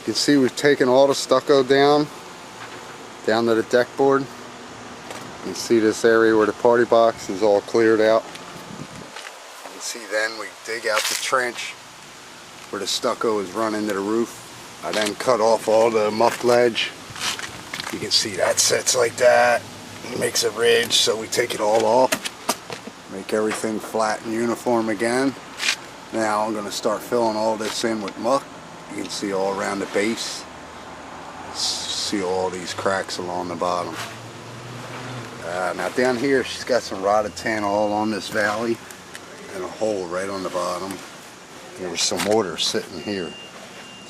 can see we've taken all the stucco down to the deck board. You can see this area where the party box is all cleared out. You can see then we dig out the trench where the stucco is run into the roof. I then cut off all the muck ledge. You can see that sits like that. It makes a ridge, so we take it all off. Make everything flat and uniform again. Now I'm going to start filling all this in with muck. You can see all around the base. See all these cracks along the bottom. Now down here she's got some rotted tin all on this valley and a hole right on the bottom. There was some water sitting here.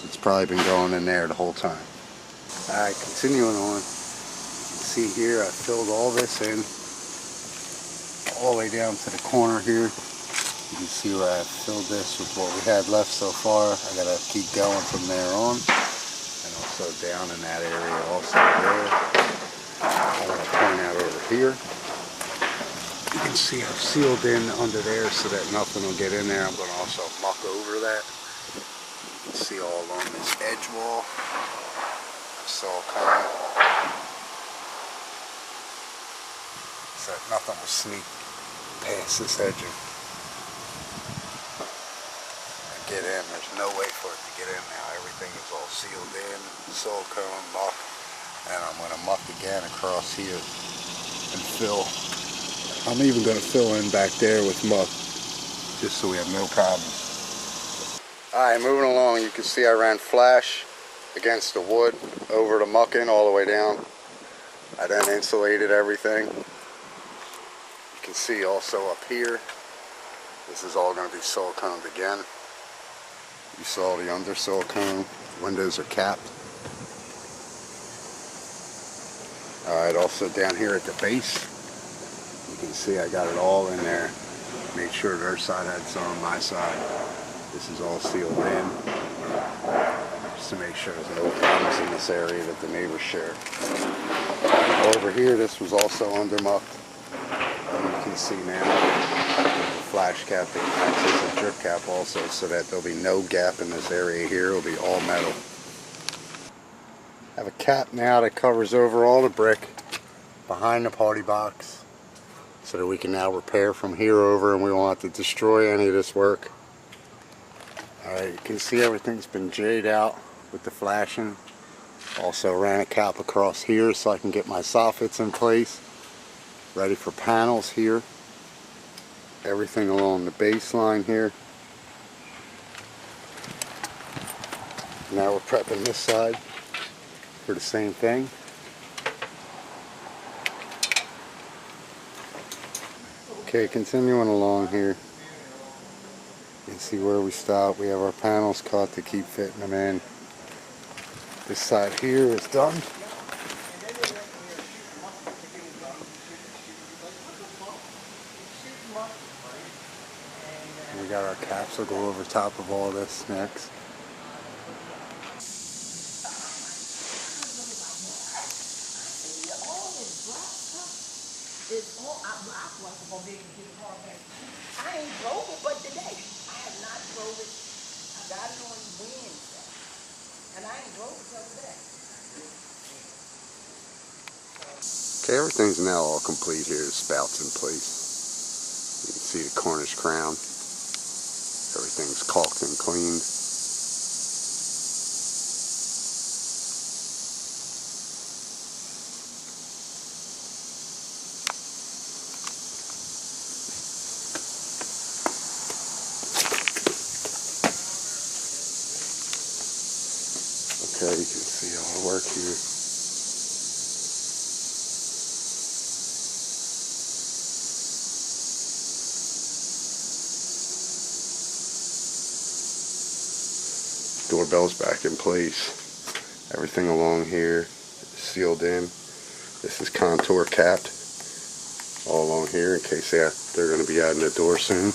It's probably been going in there the whole time. Alright, continuing on. You can see here I filled all this in all the way down to the corner here. You can see where I filled this with what we had left so far. I gotta keep going from there on. And also down in that area also there. I want to point out over here. You can see I've sealed in under there so that nothing will get in there. I'm going to also muck over that. You can see all along this edge wall. So kind of so that nothing will sneak past this edging. Get in. There's no way for it to get in now. Everything is all sealed in, silicone, muck, and I'm going to muck again across here and fill. I'm even going to fill in back there with muck just so we have no problems. Alright, moving along, you can see I ran flash against the wood over the mucking all the way down. I then insulated everything. You can see also up here, this is all going to be siliconed again. You saw the under silicone, windows are capped. Alright, also down here at the base, you can see I got it all in there. Made sure their side had some on my side. This is all sealed in, just to make sure there's no problems in this area that the neighbors share. Over here, this was also under mucked. You can see now. Flash cap that acts as a drip cap also, so that there'll be no gap in this area here. It'll be all metal. I have a cap now that covers over all the brick behind the party box so that we can now repair from here over and we won't have to destroy any of this work. Alright, you can see everything's been J'd out with the flashing. Also ran a cap across here so I can get my soffits in place. Ready for panels here. Everything along the baseline here. Now we're prepping this side for the same thing. Okay, continuing along here. You can see where we stop. We have our panels cut to keep fitting them in. This side here is done. We got our caps, we'll go over top of all this next. I ain't drove it but today. I have not drove it. I got it on Wednesday. And I ain't drove it today. Okay, everything's now all complete here. The spout's in place. You can see the Cornish crown. Everything's caulked and cleaned. Okay, you can see all the work here. Doorbell's back in place. Everything along here is sealed in. This is contour capped all along here in case they're going to be adding a door soon.